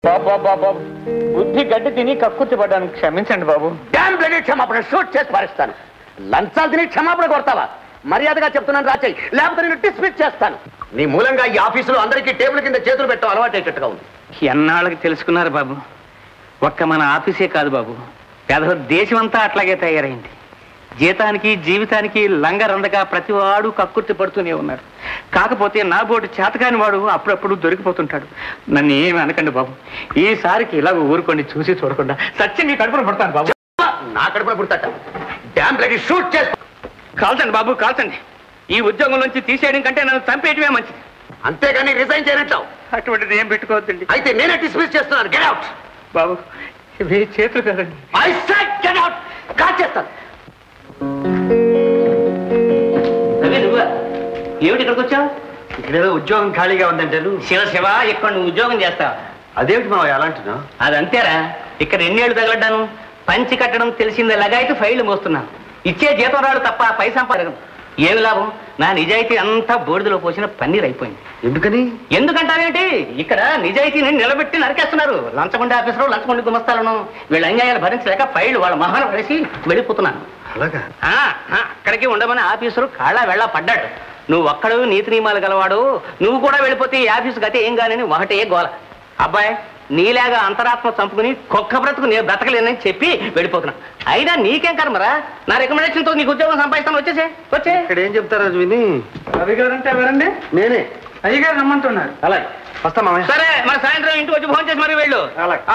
బాబు బుద్ధి గడ్డి తిని కక్కుర్తి పడ్డానికి క్షమించండి బాబు. డ్యామ్ బ్లడీ క్షమాపణ షూట్ చేసి పారిస్తాను. లంచాలు తిని క్షమాపణ కొడతావా? మర్యాదగా చెప్తున్నాను రాచేయి, లేకపోతే నేను డిస్మిస్ చేస్తాను. నీ మూలంగా ఈ ఆఫీసులో అందరికీ టేబుల్ కింద చేతులు పెట్టడం అలవాటేటట్టుగా ఉంది. ఎన్నాళ్ళకి తెలుసుకున్నారు బాబు. ఒక్క మన ఆఫీసే కాదు బాబు, పేద దేశం అంతా అట్లాగే తయారైంది. జీతానికి జీవితానికి లంగరందగా ప్రతివాడు కక్కుర్తి పడుతూనే ఉన్నారు. కాకపోతే నా బోటు చేతకాని వాడు అప్పుడప్పుడు దొరికిపోతుంటాడు. నన్ను ఏమి అనకండి బాబు. ఈసారికి ఇలా ఊరుకోండి, చూసి చూడకుండా సత్యం మీ కడుపున పడతాను బాబు. నా కడుపున పుడతాట. డ్యామ్ బ్లడీ షూట్ చేసి కాల్చండి బాబు, కాల్చండి. ఈ ఉద్యోగం నుంచి తీసేయడం కంటే నన్ను చంపేయటమే మంచిది. అంతేగాని రిజైన్ చేయనట్టావు. అటువంటిది ఏం పెట్టుకోవద్దండి. అయితే నేనే డిస్మిస్ చేస్తున్నాను. గెట్ అవుట్ బాబు. ఇవి చేతులు కదండి. I said get out. Call చేస్తాను. ఏమిటి ఇక్కడికి వచ్చావు? ఇక్కడేదో ఉద్యోగం ఖాళీగా ఉందంటారు. శివ శివ, ఇక్కడ నువ్వు ఉద్యోగం చేస్తావు? అదేమిటి మా అలాంటినా? అది అంతేరా. ఇక్కడ ఎన్నేళ్ళు తగలడ్డాను. పంచి కట్టడం తెలిసిందే లగాయితీ ఫైళ్లు మోస్తున్నాను. ఇచ్చే జీతం రాడు తప్ప పై సంపాదన ఏమి లాభం? నా నిజాయితీ అంతా బోర్డులో పోసిన పన్నీర్ అయిపోయింది. ఎందుకని? ఎందుకంటావేంటి? ఇక్కడ నిజాయితీని నిలబెట్టి నరికేస్తున్నారు. లంచగొండ ఆఫీసరు, లంచగొండ గుమస్తాలను. వీళ్ళ అన్యాయాలు భరించలేక ఫైళ్లు వాళ్ళ మహాన వేసి వెళ్ళిపోతున్నాను. అలాగా? అక్కడికి ఉండమని ఆఫీసరు కాళ్ళ వెళ్ళ పడ్డాడు. నువ్వు ఒక్కడు నీతి నియమాలు గలవాడు, నువ్వు కూడా వెళ్ళిపోతే ఈ ఆఫీసు గతే ఏం కానని ఒకటే గోల. అబ్బాయి, నీలాగా అంతరాత్మ చంపుకుని కుక్క బ్రతుకు నేను బ్రతకలేనని చెప్పి వెళ్ళిపోతున్నా. అయినా నీకేం కర్మరా? నా రికమెండేషన్తో నీకు ఉద్యోగం సంపాదిస్తాను. వచ్చే ఇక్కడ ఏం చెప్తారు విని? రవి గారు అంటే ఎవరండి? నేనే. అయ్యగారు రమ్మంటున్నారు. అలాగే వస్తా మామయ్య. సరే, మరి సాయంత్రం ఇంటికి వచ్చి ఫోన్ చేసి మరి వెళ్ళు. అలాగే.